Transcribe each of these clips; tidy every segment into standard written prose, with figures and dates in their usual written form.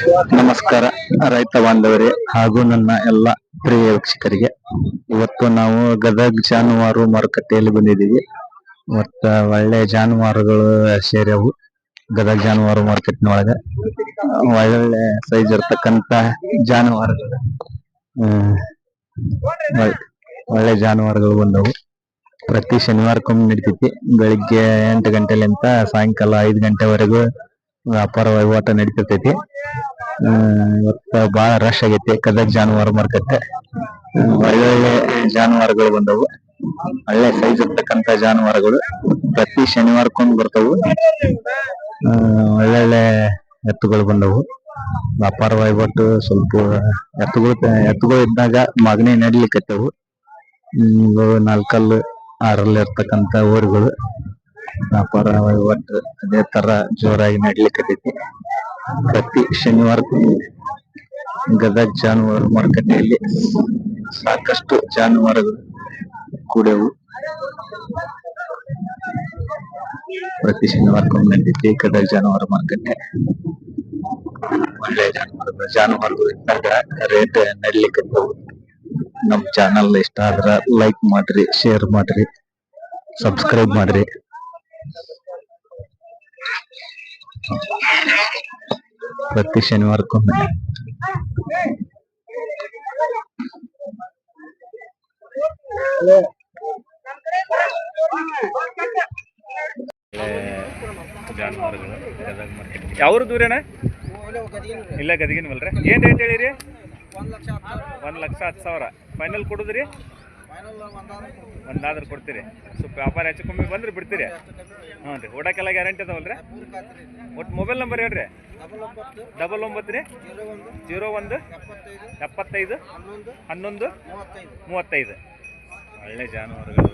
ನಮಸ್ಕಾರ ರೈತ ಬಾಂಧವರೇ ಹಾಗೂ ನನ್ನ ಎಲ್ಲ ಪ್ರಿಯ ವೀಕ್ಷಕರಿಗೆ. ಇವತ್ತು ನಾವು ಗದಗ ಜಾನುವಾರು ಮಾರುಕಟ್ಟೆಯಲ್ಲಿ ಬಂದಿದ್ದೀವಿ. ಮತ್ತ ಒಳ್ಳೆ ಜಾನುವಾರುಗಳು ಸೇರ್ಯಾವು ಗದಗ ಜಾನುವಾರು ಮಾರ್ಕೆಟ್ನೊಳಗ. ಒಳ್ಳೆ ಸೈಜ್ ಇರ್ತಕ್ಕಂತ ಜಾನುವಾರುಗಳು, ಒಳ್ಳೆ ಜಾನುವಾರುಗಳು ಬಂದವು. ಪ್ರತಿ ಶನಿವಾರಕ್ಕೊಮ್ಮೆ ನಡಿತೈತಿ. ಬೆಳಿಗ್ಗೆ 8 ಗಂಟೆಲಿಂತ ಸಾಯಂಕಾಲ 5 ಗಂಟೆವರೆಗೂ ವ್ಯಾಪಾರ ವಹಿವಾಟ ನಡೀತಿರ್ತೈತಿ. ಇವತ್ತ ಬಹಳ ರಶ್ ಆಗೈತಿ ಗದಗ ಜಾನುವಾರು ಮಾರುಕಟ್ಟೆ. ಒಳ್ಳೊಳ್ಳೆ ಜಾನುವಾರುಗಳು ಬಂದವು. ಒಳ್ಳೆ ಸೈಜ್ ಇರ್ತಕ್ಕಂತ ಜಾನುವಾರುಗಳು ಪ್ರತಿ ಶನಿವಾರಕ್ಕೊಮ್ಮೆ ಬರ್ತವು. ಒಳ್ಳೊಳ್ಳೆ ಎತ್ತುಗಳು ಬಂದವು. ವ್ಯಾಪಾರ ವಹಿವಾಟು ಸ್ವಲ್ಪ ಎತ್ತುಗಳು ಇದ್ದಾಗ ಮಗನೇ ನಡಿಲಿಕ್ಕತ್ತವು. 4 6 ಇರ್ತಕ್ಕಂತ ಊರುಗಳು ವ್ಯಾಪಾರ ವಹಿವಾಟು ಅದೇ ತರ ಜೋರಾಗಿ ನಡಿಲಿಕ್ಕತ್ತೈತಿ. ಪ್ರತಿ ಶನಿವಾರಕ್ಕೊಮ್ಮೆ ಗದಗ ಜಾನುವಾರು ಮಾರುಕಟ್ಟೆಯಲ್ಲಿ ಸಾಕಷ್ಟು ಜಾನುವಾರುಗಳು ಕೂಡ್ಯವು. ಪ್ರತಿ ಶನಿವಾರಕ್ಕೊಮ್ಮೆ ನಡೀತೈತಿ ಗದಗ ಜಾನುವಾರು ಮಾರುಕಟ್ಟೆ. ಒಳ್ಳೆ ಜಾನುವಾರುಗಳು ಇದ್ದಾಗ ರೇಟ್ ನಡಿಲಿಕ್ಕತ್ತವು. ನಮ್ ಚಾನಲ್ ಇಷ್ಟ ಆದ್ರ ಲೈಕ್ ಮಾಡ್ರಿ, ಶೇರ್ ಮಾಡ್ರಿ, ಸಬ್ಸ್ಕ್ರೈಬ್ ಮಾಡ್ರಿ. ಪ್ರತಿ ಶನಿವಾರಕ್ಕೊಮ್ಮೆ ಜಾನುವಾರುಗಳು ಗದಗ ಮಾರ್ಕೆಟ್. ಯಾವ್ರು ದೂರಣ್ಣ? ಇಲ್ಲ ಗದಗಿನವಲ್ರಿ. ಏನ್ ರೇಟ್ ಹೇಳಿರಿ? 1,10,000 ಫೈನಲ್ ಕೊಡುದ್ರಿ? ಒಂದಾದ್ರೆ ಕೊಡ್ತೀರಿ. ಸ್ವಲ್ಪ ವ್ಯಾಪಾರ ಹೆಚ್ಚು ಕಮ್ಮಿ ಬಂದ್ರೆ ಬಿಡ್ತೀರಿ? ಹ್ಞೂ ರೀ. ಓಡಾಕೆಲ್ಲ ಗ್ಯಾರಂಟಿ ಅದಾವಲ್ರಿ? ಒಟ್ಟು ಮೊಬೈಲ್ ನಂಬರ್ ಹೇಳ್ರಿ. 99 ರೀ 01 75 11 35. ಒಳ್ಳೆ ಜಾನುವಾರುಗಳು.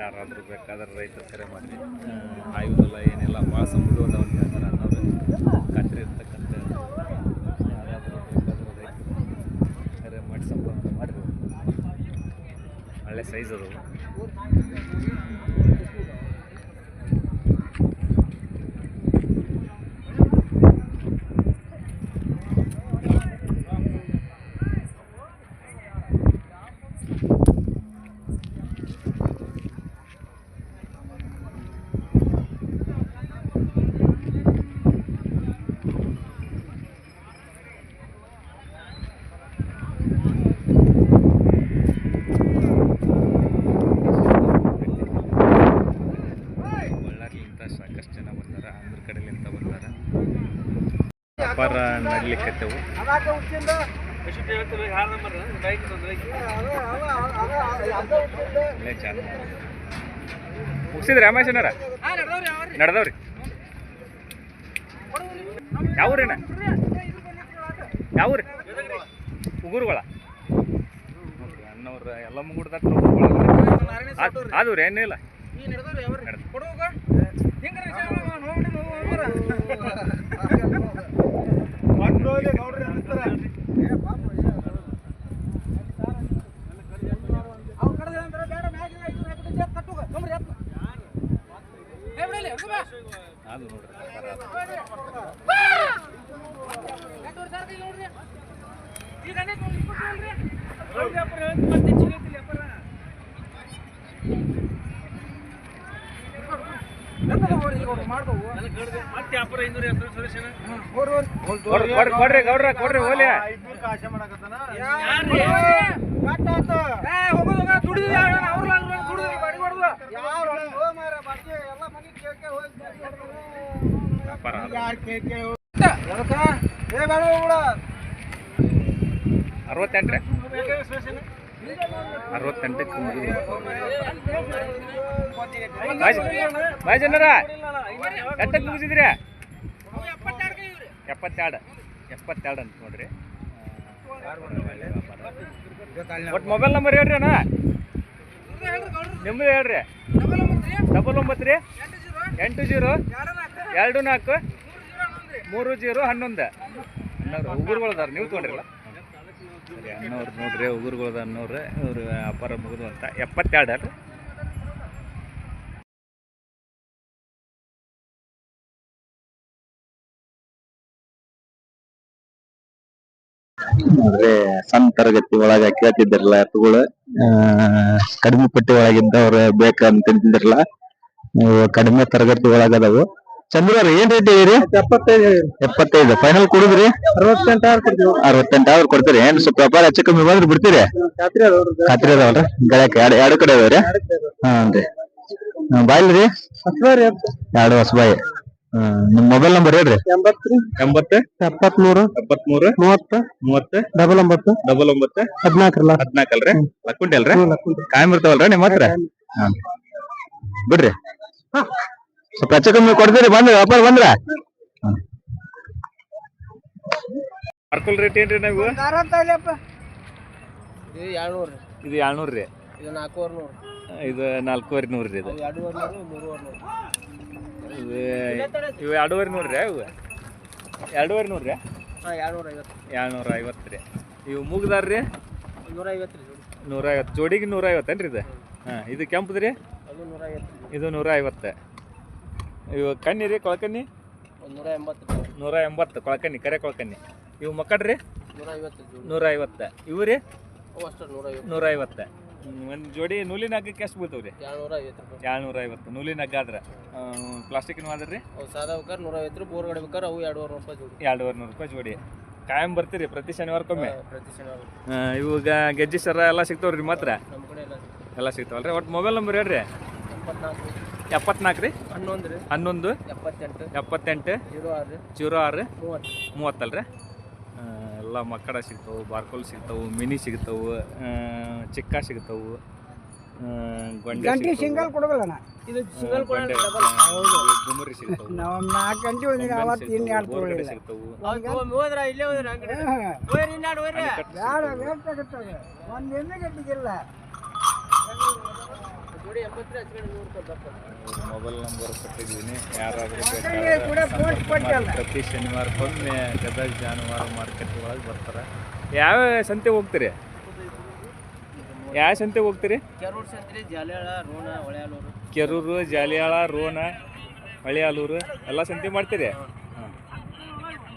ಯಾರಾದರೂ ಬೇಕಾದ್ರೆ ರೈತರು ಕರೆ ಮಾಡಿರಿ. ಆಯುಧಲ್ಲ ಏನಿಲ್ಲ, ಭಾಳ ಸಂಬಳ ಅದಾವ ಅಂತ ಹೇಳ್ತಾರೆ. ಅನ್ನೋದು ಖಾತ್ರಿ ಇರ್ತಕ್ಕಂಥ ಯಾರಾದರೂ ಬೇಕಾದ್ರೆ ರೈತರು ಕರೆ ಮಾಡಿ ಸಂಪರ್ಕ ಮಾಡಿರಿ. ಒಳ್ಳೆ ಸೈಜ್ ಅದಾವು. ಸಾಕಷ್ಟು ಜನ ಬಂದಾರ, ಆಂಧ್ರ ಕಡೆಲಿಂದ ಬಂದಾರ. ವ್ಯಾಪಾರ ನಡಲಿಕ್ಕತ್ತವು. ಮುಗಿಸಿದ್ರಿ ರಮೇಶನಾರ? ನಡ್ದವ್ರಿ. ಯಾವ್ರೇನ? ಯಾವ್ರಿ? ಉಗುರುಗಳ ಅಣ್ಣವ್ರ ಎಲ್ಲ ಮುಗುಡ್ದಾಗ ಅದು ರೀ. ಏನಿಲ್ಲ ಅದು ನೋಡ್ರಿ. ಕೊಡ್ರಿ ಗೌಡ್ರ ಕೊಡ್ರಿ ಹೋಲಿ. ಅರವತ್ತೆಂಟ್ರಿ 68ಕ್ಕೆ ಮುಗಿದು ಬಾಯ್ ಜನರ ಎಷ್ಟಕ್ಕೆ ಮುಗಿಸಿದ್ರಿ? 72 ಅಂತ ನೋಡ್ರಿ. ಒಟ್ಟು ಮೊಬೈಲ್ ನಂಬರ್ ಹೇಳ್ರಿ ಅಣ್ಣ. ನಿಮ್ಮದು ಹೇಳ್ರಿ. 99 ರೀ 80 24 3011. ಉಗುರುಗಳದಾರ, ನೀವು ತೊಗೊಂಡ್ರಲ್ಲ ಸರಿ. ಅನ್ನೋರು ನೋಡ್ರಿ, ಉಗುರುಗಳದ ಅನ್ನೋರು. ಇವ್ರು ವ್ಯಾಪಾರ ಮುಗಿದು ಅಂತ 72 ಅಲ್ರಿ. ನೋಡ್ರಿ ಸಣ್ಣ ತರಗತಿ ಒಳಗ ಕೇಳ್ತಿದ್ದಿರಲ್ಲ ಎತ್ತುಗಳು ಕಡಿಮೆ ಪಟ್ಟಿ ಒಳಗಿದ್ದವ್ರು ಬೇಕಂತಿದ್ದಿರಲ್ಲ ನೀವು ಕಡಿಮೆ ತರಗತಿ ಒಳಗದವು. ಚಂದ್ರವ್ರ ಏನ್ ರೇಟ್ ಇದೀರಿ? 75 ಫೈನಲ್ ಕೊಡುದ್ರಿ? 68,000 ಕೊಡ್ತೀರಿ. ಏನ್ ಸ್ವಲ್ಪ ವ್ಯಾಪಾರ ಹೆಚ್ಚು ಕಮ್ಮಿ ಬಂದ್ರೆ ಬಿಡ್ತೀರಿ? ಖಾತ್ರಿ ಅದಾವಲ್ರಿ ಗಳಕ್ ಎರಡು ಕಡೆ ಅದಾವ್ರಿ? ಹಾನ್ರಿ. ಬಾಯ್ಲ್ರಿ 2 ಹೊಸಬಾಯಿ. ನಿಮ್ ಮೊಬೈಲ್ ನಂಬರ್ ಹೇಳ್ರಿ. 80 73 30 30 99 14 ಅಲ್ರಿ? ಲಕ್ಕುಂಡಿ ಅಲ್ರಿ? ಕಾಯಂ ಇರ್ತಾವಲ್ರಿ ನಿಮ್ ಹತ್ರ? ಬಿಡ್ರಿ ಸ್ವಲ್ಪ ಹೆಚ್ಚು ಕಮ್ಮಿ ಕೊಡ್ತೀರಿ ಬಂದ್ರೆ ವ್ಯಾಪಾರ ಬಂದ್ರ? ಮಾರ್ಕಲ್ ರೇಟ್ ಏನ್ರಿ ನಾವು? ಇದು 200 ರೀ. ಇದು 400. ಇದು 4,200 ರೀ. ಇದು 2,200 ಇವು 2,200 ರೀ. ಇವು 2,200 ರೀ. 250 ರೀ. ಇವು ಮೂಗದಾರ್ರಿ 150 ಜೋಡಿಗೆ 150 ಏನ್ರಿ ಇದು? ಇದು ಕೆಂಪುದು ರೀ? ಇದು 150. ಇವು ಕಣ್ಣಿ ರೀ ಕೊಳಕನ್ನಿ 180 ಕೊಳಕನ್ನಿ ಕರೆ ಕೊಳಕನ್ನಿ. ಇವು ಮಕ್ಕಡ್ರಿ 150. ಇವು ರೀ 150. ಒಂದು ಜೋಡಿ ನೂಲಿನ ಹಗ್ಗಕ್ಕೆ ಎಷ್ಟು ಬೀಳ್ತಾವ್ರಿ? 250 ನೂಲಿನ ಹಗ್ಗ ಆದ್ರೆ. ಪ್ಲಾಸ್ಟಿಕ್ನು ಆದ್ರೆ ರೀ 150 ಬೋರ್ ಹೊಡಿಬೇಕಾರೆ ಅವು 2,200 ರೂಪಾಯಿ ಜೋಡಿ. ಕಾಯಂ ಬರ್ತೀರಿ ಪ್ರತಿ ಶನಿವಾರಕ್ಕೊಮ್ಮೆ? ಇವಾಗ ಗೆಜ್ಜಿ ಸರ ಎಲ್ಲ ಸಿಗ್ತಾವ್ರಿ ನಿಮ್ಮ ಹತ್ರ? ಎಲ್ಲ ಸಿಗ್ತಾವಲ್ರಿ. ಒಟ್ಟು ಮೊಬೈಲ್ ನಂಬರ್ ಹೇಳ್ರಿ. 74 ರೀ 11 78 06 30 ಅಲ್ರಿ? ಎಲ್ಲ ಮಕ್ಕಳ ಸಿಗ್ತಾವೆ, ಬಾರ್ಕೋಲ್ ಸಿಗ್ತಾವೆ, ಮಿನಿ ಸಿಗ್ತಾವೆ, ಚಿಕ್ಕ ಸಿಗ್ತಾವೆ, ಗೊಂಡೆ ಸಿಂಗಲ್ ಕೊಡಬಲ್ಲ. ಇದು ಸಿಂಗಲ್ ಗುಮ್ಮರಿ ಸಿಗ್ತಾವೆ, ನಾವು 4 ಗಂಟೆ ಹೋದ್ರೆ ಅವತ್ತು ಇನ್ನು 2 ಬೋರ್ಗಡೆ ಸಿಗ್ತಾವೆ. ಹೋದ್ರ ಇಲ್ಲೇ ಹೋದ್ರ ಅಂಗಡಿ ಹೋರಿ ಇನ್ನಾಡು ಹೋರಿ ಯಾರು ವೇಟ್ ಆಗುತ್ತದೆ. ಒಂದು ಎಮ್ಮೆ ಗಟ್ಟಿಗಿಲ್ಲ. ಜೋಡಿ 80 ಹಚ್ಕೊಂಡು 100 ರೂಪಾಯಿ ಬರ್ತದೆ. ಮೊಬೈಲ್ ನಂಬರ್ ಕೊಟ್ಟಿದ್ದೀನಿ. ಯಾರಾದರೂ ಬೇಕಾದ್ರೆ ಪ್ರತಿ ಶನಿವಾರಕ್ಕೊಮ್ಮೆ ಗದಗ ಜಾನುವಾರು ಮಾರ್ಕೆಟ್ ಒಳಗೆ ಬರ್ತಾರೆ. ಯಾವ ಸಂತೆ ಹೋಗ್ತೀರಿ? ಯಾವ ಸಂತೆಗೆ ಹೋಗ್ತೀರಿ? ಕೆರೂರು ಸಂತ್ರಿ, ಜಾಲಿಯಾಳ, ರೋಣ, ಹೊಳೆಯಾಲೂರು. ಕೆರೂರು, ಜಾಲಿಯಾಳ, ರೋಣ, ಹೊಳೆಯಾಲೂರು ಎಲ್ಲ ಸಂತೆ ಮಾಡ್ತೀರಿ?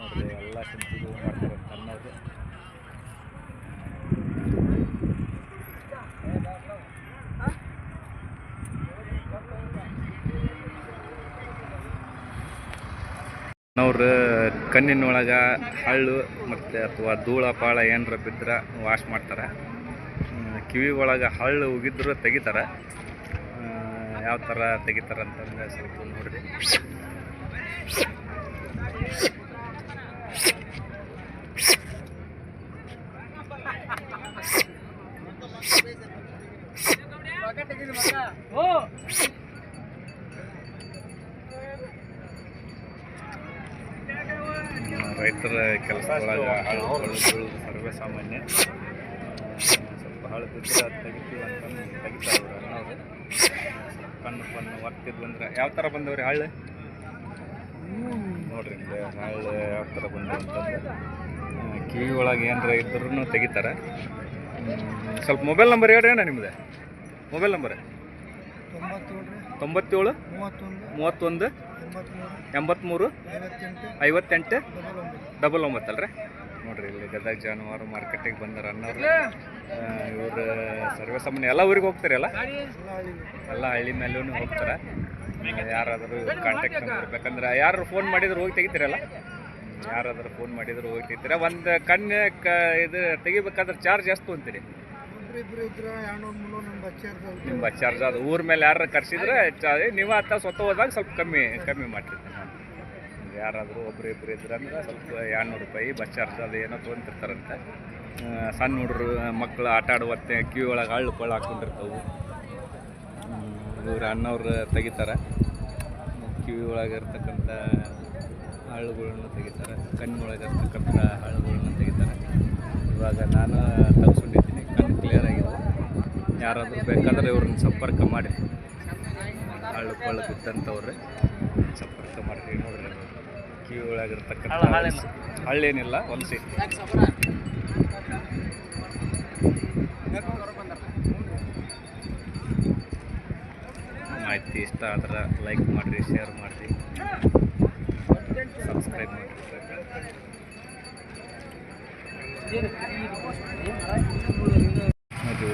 ನೋಡ್ರಿ ಎಲ್ಲ ಸಂತೆಗೂ ಮಾಡ್ತಾರೆ ಅಂತ ಅನ್ನೋದು. ಅವ್ರು ಕಣ್ಣಿನೊಳಗೆ ಹಳ್ಳು ಮತ್ತು ಅಥವಾ ಧೂಳ ಪಾಳ ಏನರ ಬಿದ್ದರೆ ವಾಶ್ ಮಾಡ್ತಾರೆ. ಕಿವಿ ಒಳಗೆ ಹಳ್ಳು ಉಗಿದ್ರು ತೆಗಿತಾರೆ. ಯಾವ ಥರ ತೆಗಿತಾರೆ ಅಂತಂದರೆ ಸ್ವಲ್ಪ ನೋಡಿರಿ. ರೈತರ ಕೆಲಸದೊಳಗೆ ಹಳ್ಳು ಬೀಳೋದು ಸರ್ವೇ ಸಾಮಾನ್ಯ. ಸ್ವಲ್ಪ ಹಳ್ಳು ಬಿದ್ದರೆ ತೆಗಿತೀವಿ ಅಂತಂದು ತೆಗಿತಾರೆ ಅವರು ಅನ್ನೋದು. ಕಣ್ಣು ಒತ್ತಿದ್ವು ಅಂದ್ರೆ ಯಾವ ಥರ ಬಂದವ್ರಿ ಹಳ್ಳು ನೋಡ್ರಿ. ಹಳ್ಳು ಯಾವ ಥರ ಬಂದವು ಅಂತಂದ್ರೆ ಕಿವಿ ಒಳಗೆ ಏನರ ಇದ್ರೂ ತೆಗಿತಾರೆ. ಸ್ವಲ್ಪ ಮೊಬೈಲ್ ನಂಬರ್ ಹೇಳ್ರಿ ಅಣ್ಣ ನಿಮ್ಮದು. ಮೊಬೈಲ್ ನಂಬರ್ 97 31 83 58 99 ಅಲ್ರಿ? ನೋಡ್ರಿ ಇಲ್ಲಿ ಗದಗ ಜಾನುವಾರು ಮಾರ್ಕೆಟಿಗೆ ಬಂದಾರ ಅನ್ನೋರು. ಇವರು ಸರ್ವೇ ಸಾಮಾನ್ಯ ಎಲ್ಲ ಊರಿಗೆ ಹೋಗ್ತಾರಲ್ಲ, ಎಲ್ಲ ಹಳ್ಳಿ ಮೇಲೂ ಹೋಗ್ತಾರೆ. ಯಾರಾದರೂ ಕಾಂಟ್ಯಾಕ್ಟ್ ನಂಬರ್ ಬೇಕಂದ್ರೆ ಯಾರು ಫೋನ್ ಮಾಡಿದ್ರು ಹೋಗಿ ತೆಗಿತೀರಲ್ಲ? ಯಾರಾದರೂ ಫೋನ್ ಮಾಡಿದ್ರು ಹೋಗಿ ತೆಗಿತೀರ. ಒಂದು ಕಣ್ಣು ಇದು ತೆಗಿಬೇಕಾದ್ರೆ ಚಾರ್ಜ್ ಎಷ್ಟು ಅಂತೀರಿ? ನಿಮ್ಮ ಚಾರ್ಜ್ ಅದು ಊರ ಮೇಲೆ ಯಾರು ಕರ್ಸಿದ್ರೆ ನೀವು ಅತ್ತ ಸ್ವತಃ ಹೋದಾಗ ಸ್ವಲ್ಪ ಕಮ್ಮಿ ಮಾಡಿರ್ತೀನಿ. ಯಾರಾದರೂ ಒಬ್ರು ಇಬ್ಬರು ಇದ್ರೆ ಅಂದ್ರೆ ಸ್ವಲ್ಪ 200 ರೂಪಾಯಿ ಬಸ್ ಚಾರ್ಜ್ ಅದು ಏನೋ ತೊಗೊಂತಿರ್ತಾರಂತೆ. ಸಣ್ಣ ಹುಡುಗರು ಮಕ್ಕಳು ಆಟ ಆಡುವತ್ತೆ ಕಿವಿ ಒಳಗೆ ಹಳ್ಳು ಕೊಳ್ಳು ಹಾಕ್ಕೊಂಡಿರ್ತಾವೆ. ಇವ್ರು ಅಣ್ಣವ್ರು ತೆಗಿತಾರೆ. ಕಿವಿ ಒಳಗೆ ಇರ್ತಕ್ಕಂಥ ಹಳ್ಳುಗಳನ್ನು ತೆಗಿತಾರೆ, ಕಣ್ಣೊಳಗೆ ಇರ್ತಕ್ಕಂಥ ಹಳ್ಳುಗಳನ್ನು ತೆಗಿತಾರೆ. ಇವಾಗ ನಾನು ತೆಗೆಸ್ಕೊಂಡಿದ್ದೀನಿ, ಕಣ್ಣು ಕ್ಲಿಯರ್ ಆಗಿದೆ. ಯಾರಾದರೂ ಬೇಕಾದ್ರೆ ಇವ್ರನ್ನ ಸಂಪರ್ಕ ಮಾಡಿ, ಹಳ್ಳು ಕೊಳ್ಳು ಬಿದ್ದಂಥವ್ರೆ ಸಂಪರ್ಕ ಮಾಡಿರಿ. ನೋಡ್ರಿ ಕಿವಿ ಒಳಗಿರ್ತಕ್ಕಂಥ ಹಳ್ಳೇನಿಲ್ಲ ಹೊಲಸಿ. ಮಾಹಿತಿ ಇಷ್ಟ ಆದ್ರೆ ಲೈಕ್ ಮಾಡಿರಿ, ಶೇರ್ ಮಾಡಿರಿ, ಸಬ್ಸ್ಕ್ರೈಬ್ ಮಾಡಿರಿ. ಅದು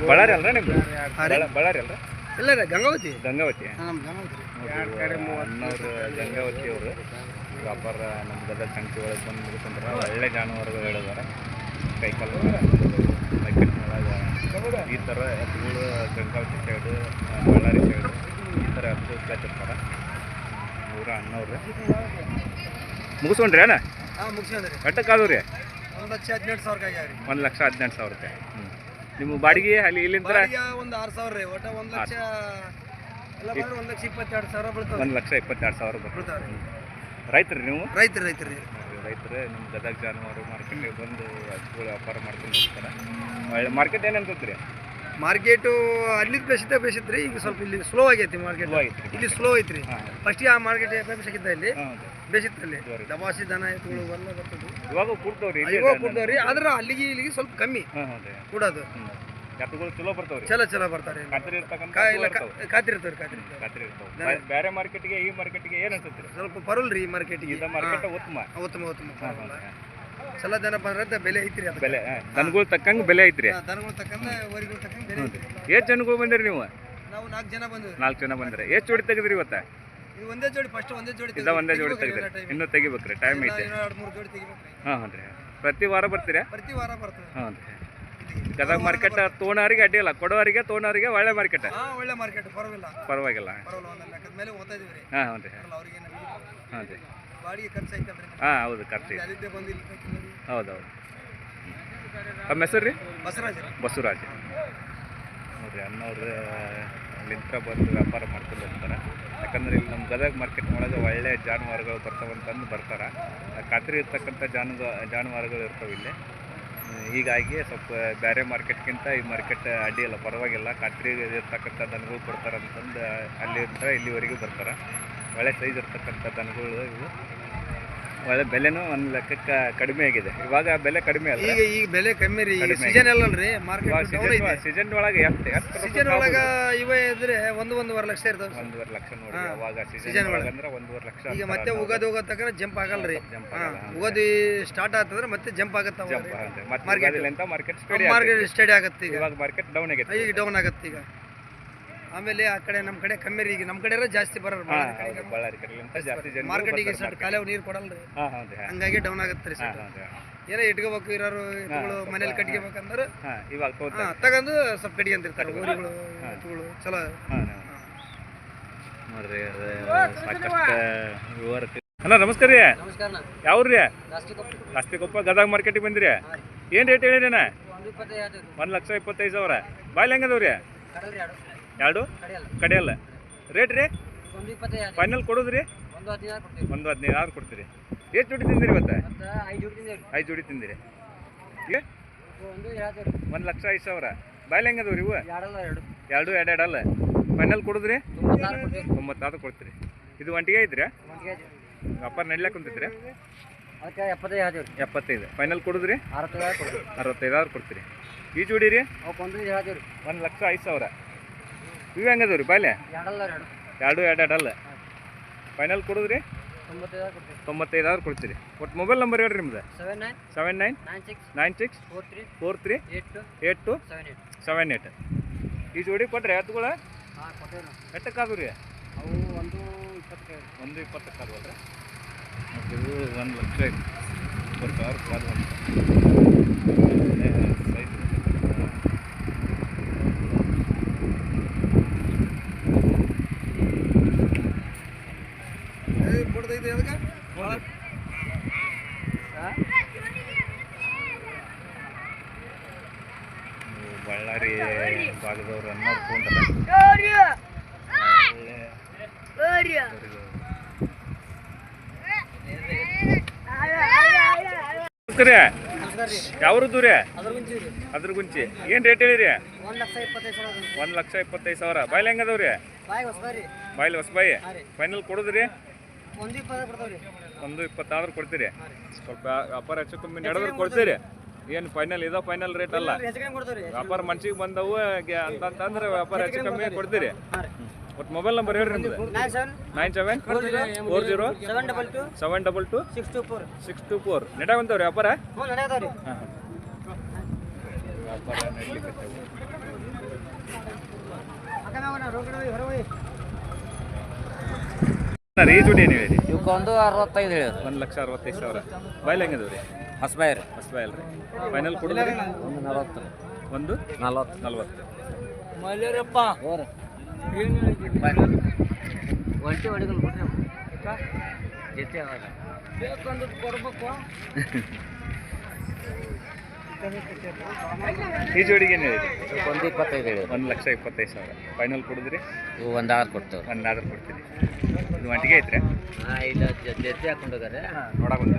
ಬಳ್ಳಾರಿ ಅಲ್ರ ನಿಮ್ದು ಬಳ್ಳಾರಿ ಅಲ್ರ ಇಲ್ಲ ರೀ ಗಂಗಾವತಿ ಗಂಗಾವತಿ ನಮ್ಮ ಗಂಗಾವತಿ ಅಣ್ಣವ್ರು ಗಂಗಾವತಿ ಅವರು ವ್ಯಾಪಾರ ನಮ್ಮ ಗದಗ ಸಂಖ್ಯೆ ಒಳಗೆ ಬಂದು ಮುಗಿಸ್ಕೊಂಡ್ರೆ ಒಳ್ಳೆ ಜಾನುವಾರುಗಳು ಹೇಳಿದಾರೆ ಕೈಕಾಲು ಒಳಗೆ ಈ ಥರ ಎತ್ತುಗಳು ಗಂಗಾವತಿ ಸೈಡು ಬಳ್ಳಾರಿ ಸೈಡು ಈ ಥರ ಎತ್ತುಗಳು ಕೇಳ್ತಿರ್ತಾರೆ ಇವ್ರ ಅಣ್ಣವ್ರು ಮುಗಿಸ್ಕೊಂಡ್ರಿ ಅಣ್ಣ ಹಾಂ ಮುಗಿಸ್ಕೊಂಡ್ರಿ ಎಟ್ಟಕ್ಕಾದವು ರೀ 1,18,000 ಆಗ್ಯಾವ ರೀ 1,18,000 ರೂಪಾಯಿ ನಿಮ್ಮ ಬಾಡಿಗೆ ಅಲ್ಲಿ ಇಲ್ಲಿಂದ ಒಂದು 6,000 ರೀ ಒಟ್ಟು 1 ಲಕ್ಷ ಎಲ್ಲ ಬಂದ್ರೆ 1,22,000 ಬೀಳ್ತಾವೆ 1,22,000 ಬೀಳ್ತಾವೆ ಬರ್ತದೆ ರೈತರು ನೀವು ರೈತರು ರೈತರು ನಿಮ್ಮ ಗದಗ ಜಾನುವಾರು ಮಾರ್ಕೆಟ್ಗೆ ಬಂದು ಹಸುಗಳು ವ್ಯಾಪಾರ ಮಾಡ್ಕೊಂಡು ಹೋಗ್ತಾರೆ ಒಳ್ಳೆ ಮಾರ್ಕೆಟ್ ಏನಂತದ್ರಿ ಮಾರ್ಕೆಟು ಅಲ್ಲಿ ಬೇಸಿತ್ತು ರೀ ಈಗ ಸ್ವಲ್ಪ ಇಲ್ಲಿ ಸ್ಲೋ ಆಗೈತಿ ಮಾರ್ಕೆಟ್ ಸ್ಲೋ ಐತ್ರಿ ಇಲ್ಲಿ ಸ್ಲೋ ಐತ್ರಿ ಫಸ್ಟಿಗೆ ಆ ಮಾರ್ಕೆಟ್ ಬೇಸಿಕ್ಕಿದ್ದ ಇಲ್ಲಿ ಹೌದು ಬೇಸಿತ್ತಲ್ಲಿ ದವಾಸಿ ದನ ಎತ್ತುಗಳು ಎಲ್ಲ ಬರ್ತದೆ ಇವಾಗ ಕೂಡ್ತಾವ್ರಿ ಇವಾಗ ಕೊಡ್ತಾವ್ರಿ ಆದ್ರೆ ಅಲ್ಲಿಗೆ ಇಲ್ಲಿಗೆ ಸ್ವಲ್ಪ ಕಮ್ಮಿ ಹಾಂ ಹೌದು ಕೂಡೋದು ಎತ್ತುಗಳು ಚಲೋ ಬರ್ತಾವ್ರಿ ಚಲೋ ಬರ್ತಾರೆ ಖಾತ್ರಿ ಇರ್ತಕ್ಕಂಥ ಕಾತಿರ್ತಾವ್ರಿ ಖಾತ್ರಿ ಇರ್ತಾವೆ ಬೇರೆ ಮಾರ್ಕೆಟ್ಗೆ ಈ ಮಾರ್ಕೆಟ್ಗೆ ಏನು ಅನ್ಸುತ್ತೆ ಸ್ವಲ್ಪ ಬರಲ್ ರೀ ಮಾರ್ಕೆಟಿಗೆ ಇದು ಮಾರ್ಕೆಟ್ ಉತ್ತಮ ಉತ್ತಮ ಚಲೋ ದನ ಬಂದ್ರೆ ಬೆಲೆ ಐತ್ರಿ ಅದು ಬೆಲೆ ದನಗಳು ತಕ್ಕಂಗೆ ಬೆಲೆ ಐತ್ರಿ ದನಗಳು ತಕ್ಕಂತ ವರಿಗಳು ತಕ್ಕಂತ ಬೆಲೆ ಐತ್ರಿ ಎಷ್ಟು ಜನಗಳು ಬಂದಿರಿ ನೀವು ನಾವು 4 ಜನ ಬಂದ್ವಿ 4 ಜನ ಬಂದ್ರೆ ಎಷ್ಟು ಜೋಡಿ ತೆಗೆದ್ರಿ ಇವತ್ತ ಇದು ಒಂದೇ ಜೋಡಿ ಫಸ್ಟ್ ಒಂದೇ ಜೋಡಿ ಒಂದೇ ಜೋಡಿ ತೆಗೆದ್ರಿ ಇನ್ನೂ ತೆಗಿಬೇಕ್ರಿ ಟೈಮ್ ಐತೆ 2-3 ಜೋಡಿ ತೆಗಿಬೇಕ್ರಿ ಹಾಂ ಹ್ಞೂ ರೀ ಪ್ರತಿ ವಾರ ಬರ್ತೀರಾ ಪ್ರತಿ ವಾರ ಬರ್ತದೆ ಹ್ಞೂ ರೀ ಗದಗ ಮಾರ್ಕೆಟ್ ತೋಣವರಿಗೆ ಅಡ್ಡಿಲ್ಲ ಕೊಡೋರಿಗೆ ತೋಣವರಿಗೆ ಒಳ್ಳೆ ಮಾರ್ಕೆಟ್ ಒಳ್ಳೆ ಮಾರ್ಕೆಟ್ ಪರವಾಗಿಲ್ಲ ಪರವಾಗಿಲ್ಲ ಒಂದು ಲೆಕ್ಕದ ಮೇಲೆ ಓದ್ತಾ ಇದೀವಿ ರೀ ಹಾಂ ಹ್ಞೂ ರೀ ಅವ್ರಿಗೆ ಹಾಂ ರೀ ಬಾಡಿಗೆ ಖರ್ಚು ಐತಲ್ರಿ ಹಾಂ ಹೌದು ಖರ್ಚು ಅಲ್ಲಿದ್ದೇ ಬಂದು ಇಲ್ಲಿ ಹೌದು ತಮ್ಮ ಹೆಸರು ರೀ ಬಸವರಾಜ್ ಬಸವರಾಜ್ ನೋಡಿರಿ ಅಣ್ಣವ್ರು ಅಲ್ಲಿಂದ ಬಂದು ವ್ಯಾಪಾರ ಮಾಡ್ಕೊಂಡು ಹೋಗ್ತಾರೆ ಯಾಕಂದ್ರೆ ಇಲ್ಲಿ ನಮ್ಮ ಗದಗ ಮಾರ್ಕೆಟ್ ಒಳಗೆ ಒಳ್ಳೆ ಜಾನುವಾರುಗಳು ಬರ್ತಾವಂತಂದು ಬರ್ತಾರೆ ಖಾತ್ರಿ ಇರ್ತಕ್ಕಂಥ ಜಾನುವಾರುಗಳು ಇರ್ತವೆ ಇಲ್ಲಿ ಹೀಗಾಗಿ ಸ್ವಲ್ಪ ಬೇರೆ ಮಾರ್ಕೆಟ್ಗಿಂತ ಈ ಮಾರ್ಕೆಟ್ ಅಡ್ಡಿಯಿಲ್ಲ ಪರವಾಗಿಲ್ಲ ಖಾತ್ರಿ ಇರ್ತಕ್ಕಂಥ ದನಗಳು ಕೊಡ್ತಾರೆ ಅಂತಂದು ಅಲ್ಲಿಂದ ಇಲ್ಲಿವರೆಗೂ ಬರ್ತಾರೆ ಒಳ್ಳೆ ಸೈಜ್ ಇರ್ತಕ್ಕಂಥ ದನಗಳು ಇವು ಒಳ್ಳೆ ಬೆಲೆನೂ ಒಂದು ಲೆಕ್ಕಕ್ಕೆ ಕಡಿಮೆ ಆಗಿದೆ ಇವಾಗ ಬೆಲೆ ಕಡಿಮೆ ಅಲ್ಲ ಈಗ ಬೆಲೆ ಕಮ್ಮಿ ರೀ ಸೀಸನ್ ಅಲ್ಲಲ್ರಿ ಮಾರ್ಕೆಟ್ ಸೀಸನ್ ಒಳಗೆ ಎಷ್ಟು ಸೀಸನ್ ಒಳಗ ಇವೇ ಇದ್ರೆ 1-1.5 ಲಕ್ಷ ಇರ್ತಾವ 1.5 ಲಕ್ಷ ನೋಡಿ ಅವಾಗ ಸೀಸನ್ ಒಳಗೆ ಅಂದ್ರೆ 1.5 ಲಕ್ಷ ಈಗ ಮತ್ತೆ ಉಗಾದಿ ಹೋಗೋತಕ್ಕ ಜಂಪ್ ಆಗಲ್ರಿ ಉಗಾದಿ ಸ್ಟಾರ್ಟ್ ಆಗ್ತದ್ರೆ ಮತ್ತೆ ಜಂಪ್ ಆಗತ್ತ ಮಾರ್ಕೆಟ್ ಸ್ಟಡಿ ಆಗತ್ತೆ ಇವಾಗ ಮಾರ್ಕೆಟ್ ಡೌನ್ ಆಗೈತೆ ಈಗ ಡೌನ್ ಆಗತ್ತೆ ಈಗ ಆಮೇಲೆ ಆ ಕಡೆ ನಮ್ಮ ಕಡೆ ಕಮ್ಮಿ ರೀ ಈಗ ನಮ್ಮ ಕಡೆ ಜಾಸ್ತಿ ಬರೋರು ಬಳ್ಳಾರಿ ಕಡೆ ಜಾಸ್ತಿ ಜನ ಮಾರ್ಕೆಟಿಗೆ ಸಟ್ ಕಾಲೇವು ನೀರು ಕೊಡಲ್ರಿ ಹಂಗಾಗಿ ಡೌನ್ ಆಗತ್ತೆ ರೀ ಸರ್ ಏನೋ ಇಟ್ಕೋಬೇಕು ಇರೋರು ಎತ್ತುಗಳು ಮನೇಲಿ ಕಟ್ಕೋಬೇಕಂದ್ರೆ ಇವಾಗ ತಗೊಂಡು ಸ್ವಲ್ಪ ಕಟ್ಕೊಂತಿರ್ತಾರೆ ಊರುಗಳು ಎತ್ತುಗಳು ಚಲೋ ನೋಡ್ರಿ ಸಾಕಷ್ಟು ವಿವರಕ್ಕೆ ಅಣ್ಣ ನಮಸ್ಕಾರ ರೀ ಯಾವ್ರಿ ದಾಸ್ತಿಕೊಪ್ಪ ಗದಗ ಮಾರ್ಕೆಟಿಗೆ ಬಂದಿರಿ ಏನು ರೇಟ್ ಹೇಳಿರಿ ಅಣ್ಣ 1,25,000 ಬಾಯ್ಲಿ ಹೆಂಗದವ್ರಿ 2 ಕಡೆಯಲ್ಲ ರೇಟ್ ರೀ ಫೈನಲ್ ಕೊಡೋದ್ರಿ 1,15,000 ಕೊಡ್ತೀರಿ ಎಷ್ಟು ಜೋಡಿ ತಿಂದಿರಿ ಇವತ್ತು 5 ಜೋಡಿ ತಿಂದಿರಿ ಈಗ 1,05,000 ಬಾಯ್ಲಿ ಹೆಂಗದವ್ರಿ ಇವು 2 ಅಲ್ಲ ಫೈನಲ್ ಕೊಡೋದ್ರಿ 96 ಕೊಡ್ತೀರಿ ಇದು ಒಂಟಿಗೆ ಐತ್ರಿ ವ್ಯಾಪಾರ ನಡ್ಲಾಕ್ ಕುಂತೈತ್ರಿ 75 ಫೈನಲ್ ಕೊಡೋದ್ರಿ 65,000 ಕೊಡ್ತೀರಿ ಈ ಜೋಡಿ ರೀ 1,05,000 ಇವು ಹೆಂಗದವ್ರಿ ಬಾಯ್ಲೆ 2 ಅಲ್ಲ ಫೈನಲ್ ಕೊಡೋದ್ರಿ 95,000 ಕೊಡ್ತೀರಿ ಒಟ್ಟು ಮೊಬೈಲ್ ನಂಬರ್ ಹೇಳ್ರಿ ನಿಮ್ದು 7996438278 ಈ ಜೋಡಿ ಕೊಟ್ರಿ ಎತ್ತುಗಳ ಎಷ್ಟಕ್ಕಾದ್ವು ರೀ ಅವು 1,20,000 ಕಾದ್ವಲ್ರಿ ಮತ್ತು ಇದು 1,20,000 ಕಾದು ಸೈಜ್ ಕೊಡ್ತೈತಿ ಅದಕ್ಕೆ ಬಳ್ಳಾರಿ ಭಾಗದವ್ರು ಅನ್ನೋರು ತೊಗೊಂಡ್ರೆ ಯಾವ್ರದ್ದು ರೀ ಅದ್ರ ಗುಂಚಿ ಏನು ರೇಟ್ ಹೇಳಿರಿ 1,25,000 ಬಾಯ್ಲಿ ಹೆಂಗದವ್ರಿ ಬಾಯ್ಲಿ ಹೊಸಬಾಯಿ ಫೈನಲ್ ಕೊಡೋದ್ರಿ 1,20,000 ಕೊಡ್ತೀರಿ ಸ್ವಲ್ಪ ವ್ಯಾಪಾರ ಹೆಚ್ಚು ಕಮ್ಮಿ ನಡೆದ್ರೆ ಕೊಡ್ತೀರಿ ಏನು ಫೈನಲ್ ಇದೋ ಫೈನಲ್ ರೇಟ್ ಅಲ್ಲ ವ್ಯಾಪಾರ ಮನ್ಸಿಗೆ ಬಂದವು ಅಂತಂದ್ರೆ ವ್ಯಾಪಾರ ಹೆಚ್ಚು ಕಮ್ಮಿ ಕೊಡ್ತೀರಿ ಒಟ್ಟು ಮೊಬೈಲ್ ನಂಬರ್ ಹೇಳ್ರಿ ನಿಮ್ದು 9740 722 624 ನಡ್ಯಾವಂತವ್ರಿ ವ್ಯಾಪಾರ ವ್ಯಾಪಾರ ನಡೀಲಿಕ್ಕೆ ಈ ಜೋಡಿ ಏನು ಹೇಳಿ ಇವಕ್ಕೆ ಒಂದು 65 ಹೇಳಿದ್ರು. 1,65,000 ಬಾಯ್ಲ್ ಹೆಂಗದವು ರೀ ಹೊಸಬಾಯಿ ರೀ ಬಾಯಲ್ ರೀ ಫೈನಲ್ ಕೊಡೋದ್ರಿ ಒಂದು 40 ರೀ. ಒಂದು 40 40 ಮಲ್ಯರಪ್ಪ ಹೋರಿ ಒಂಟಿ ಹೊಡಿಗಲ್ ಬಿಡ್ರಿ ಜೊತೆ ಅವಾಗ ಬೇಕಂದ್ರೆ ಕೊಡ್ಬೇಕು. ಈ ಜೋಡಿಗೆ ಏನು ಹೇಳಿರಿ ಒಂದು 25 ಹೇಳಿದ್ರು. 1,25,000 ಫೈನಲ್ ಕೊಡಿದ್ರಿ ಇವು ಒಂದು ಆರು ಕೊಡ್ತೇವೆ. ಒಂದು ಆರ್ಡರ್ ಕೊಡ್ತೀನಿ ಇದು ಒಂಟಿಗೆ ಐತ್ರಿ ಹಾಂ ಇಲ್ಲ ಜೊತೆ ಹಾಕೊಂಡು ಹೋಗಾರೆ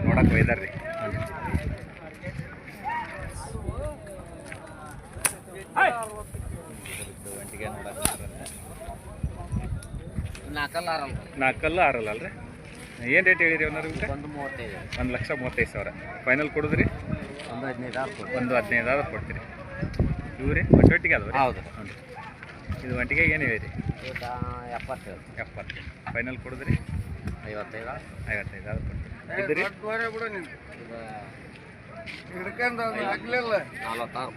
ನೋಡಕ್ಕೆ ಒಯ್ದಾರ್ರಿ ಒಂಟಿಗೆ ನೋಡಕ್ಕೆ ನಾಲ್ಕಲ್ಲ ಆರಲ್ಲ ನಾಲ್ಕಲ್ಲ ಆರಲ್ಲ ಅಲ್ರಿ ಏನು ರೇಟ್ ಹೇಳಿರಿ ಅವ್ರಿಗೆ ಒಂದು 35 1,35,000 ಫೈನಲ್ ಕೊಡಿದ್ರಿ ಒಂದು 15 ಕೊಡ್ತೀವಿ. ಒಂದು 15,000 ಕೊಡ್ತೀರಿ ಇವು ರೀ ಒಟ್ಟಿಗೆ ಅದಾವ ಹೌದು ಹ್ಞೂ ಇದು ಒಂಟಿಗೆ ಏನು ಹೇಳಿರಿ ಈಗ 70 70 ಫೈನಲ್ ಕೊಡಿದ್ರಿ 55 55,000 ಕೊಡ್ತೀರಿ ಇದ್ರಿ ಈಗ 46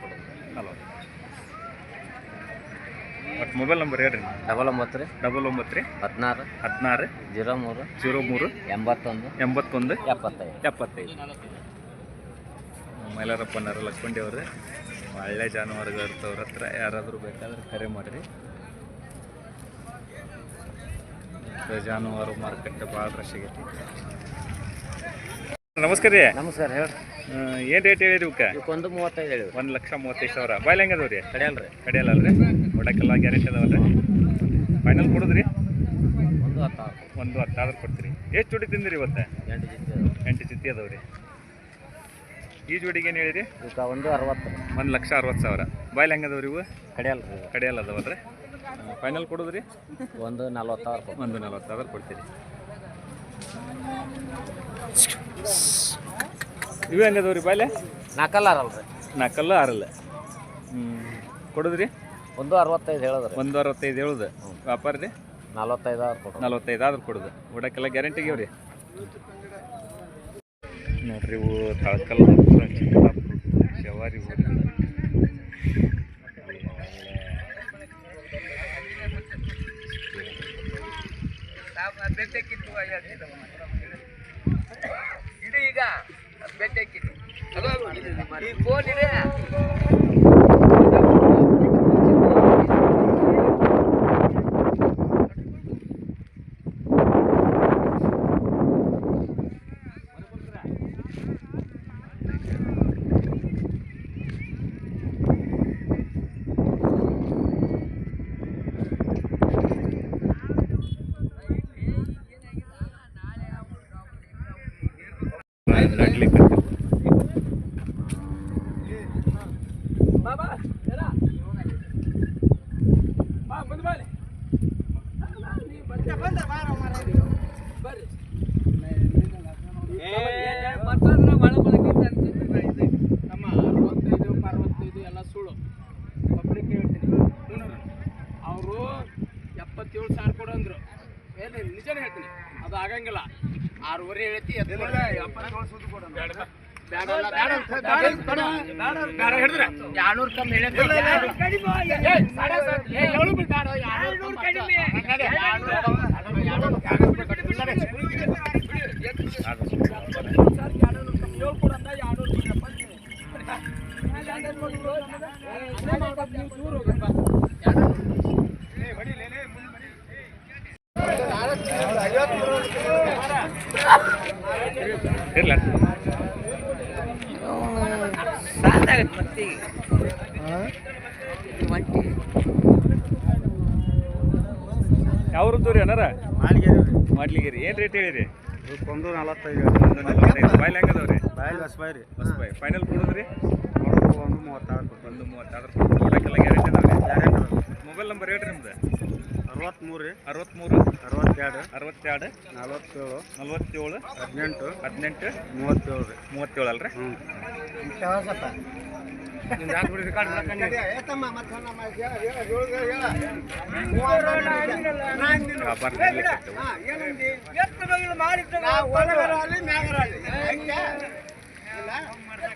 ಕೊಡೋದು. 40 ಒಟ್ಟು ಮೊಬೈಲ್ ನಂಬರ್ ಹೇಳ್ರಿ 99 ರೀ 99 16 16 03 03 81 81 75 75 ಮೈಲಾರಪ್ಪನವರು ಲಕ್ಷ್ಮಂಡಿ ಅವ್ರೆ ಒಳ್ಳೆ ಜಾನುವಾರುಗಳು ಇರ್ತವ್ರ ಹತ್ರ ಯಾರಾದರೂ ಬೇಕಾದ್ರೆ ಕರೆ ಮಾಡಿರಿ ಜಾನುವಾರು ಮಾರ್ಕೆಟ್ ಭಾಳ ರಶ್ ಆಗೈತಿ ನಮಸ್ಕಾರ ರೀ ನಮಸ್ಕಾರ ಹೇಳ್ರಿ. ಏನು ರೇಟ್ ಹೇಳಿರಿ ಇವಕ್ಕೆ ಇವಕ್ಕೊಂದು 35 ಹೇಳಿವಿ. 1,35,000 ಬಾಯ್ಲ್ ಹೆಂಗದವ್ ರೀ ಕಡಿಯಲ್ಲ ರೀ ಕಡಿಯಲ್ಲಲ್ರಿ ಒಡಕ್ಕೆಲ್ಲ ಗ್ಯಾರಂಟಿ ಅದಾವಲ್ರಿ ಫೈನಲ್ ಕೊಡೋದ್ರಿ ಒಂದು 16 ಒಂದು 10,000 ಕೊಡ್ತೀರಿ ಎಷ್ಟು ಜೋಡಿ ತಿಂದಿರಿ ಇವತ್ತು 8 ಜೊತೆ 8 ಜೊತೆ ಅದಾವ ರೀ ಈ ಜೋಡಿಗೆ ಏನು ಹೇಳಿರಿ ಇವಕ್ಕೆ ಒಂದು 60 ರೀ 1,60,000 ಬಾಯ್ಲ್ ಹೆಂಗದವ್ರಿ ಇವು ಕಡಿಯಲ್ಲ ರೀ ಕಡಿಯಲ್ಲ ಅದಾವಲ್ರಿ ಫೈನಲ್ ಕೊಡೋದ್ರಿ ಒಂದು 40,000 ಒಂದು 40,000 ಕೊಡ್ತೀರಿ ಇವು ಹೆಂಗದವ್ರಿ ಬಾಯ್ಲೆ ನಾಲ್ಕಲ್ಲ ಆರಲ್ಲ ರೀ ನಾಲ್ಕಲ್ಲ ಆರಲ್ಲ ಕೊಡೋದ್ರಿ ಒಂದು 65 ಹೇಳಿದ್ರಿ. ಒಂದು 65 ಹೇಳುದು ವ್ಯಾಪಾರ ರೀ 45,000 ಕೊಡು 45,000 ಕೊಡೋದು ಉಡಕ್ಕೆಲ್ಲ ಗ್ಯಾರಂಟಿಗೆ ಅವ್ರಿ ನೋಡ್ರಿ ಇವು ತಳಕಲ್ ಶವಾರಿ ಈಗ ಈ ಫೋನ್ ಇದೆ ನಡ್ಲಿಕ್ಕೆ ನಮ್ಮ 65 ಎಲ್ಲ ಸುಳ್ಳು ಪಬ್ಲಿಕ್ ಹೇಳ್ತೀನಿ ಅವರು 77,000 ಕೊಡು ಅಂದ್ರು ಏನು ನಿಜನೇ ಹೇಳ್ತೀನಿ ಅದು ಆಗಂಗಿಲ್ಲ 6.5 ಹೇಳ್ತಿ ಇರ್ಲ ಯಾವ್ರದ್ದು ರೀ ಅಣ್ಣಾರ ಮಾಡ್ಲಿಗಿರಿ ಏನು ರೇಟ್ ಹೇಳಿರಿ ಒಂದು 45 ಒಂದು 45 ಬಾಯ್ಲ್ ಹೆಂಗದವ್ರಿ ಬಾಯಲ್ಲಿ ಹೊಸಬಾಯಿ ರೀ ಬಾಯ್ ಫೈನಲ್ ಕೊಡೋದ್ರಿ ಒಂದು 36 ಒಂದು 36 ಕೊಡಕ್ಕೆಲ್ಲ ಗ್ಯಾರಂಟಿ ಅದಾವ್ರಿ ಮೊಬೈಲ್ ನಂಬರ್ ಹೇಳ್ರಿ ನಿಮ್ದು 63 ರೀ 63 62 62 47 47 18 18 37 ರೀ 37 ಅಲ್ರಿ ವ್ಯಾಪಾರ ಮಾಡಿ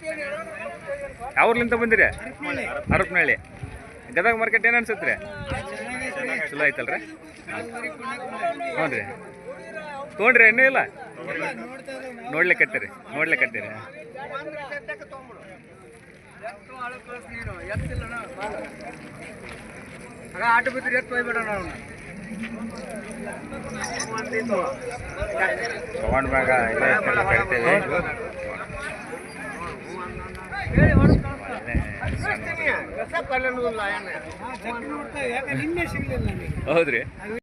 ಯಾವ್ರಲಿಂದ ಬಂದಿರಿ? ಹರಪನಹಳ್ಳಿ. ಗದಗ ಮಾರ್ಕೆಟ್ ಏನು ಅನ್ಸುತ್ತೆ ರೀ? ಚಲೋ ಐತಲ್ರಿ? ಹ್ಞೂ ರೀ. ತೊಗೊಂಡ್ರಿ ಇನ್ನೂ ಇಲ್ಲ? ನೋಡ್ಲಿಕ್ಕತ್ತೀರಿ? ಆಟ ಬಿದ್ದರೆ ಎತ್ತು ಹೋಗ್ಬೇಡ ನಾವು ತಗೊಂಡ್ಮ್ಯಾಗ ಇಲ್ಲ ಕರಿತೇವೆ. ನಿನ್ನೆ ಸಿಗ್ಲಿಲ್ಲ ಹೌದ್ರಿ?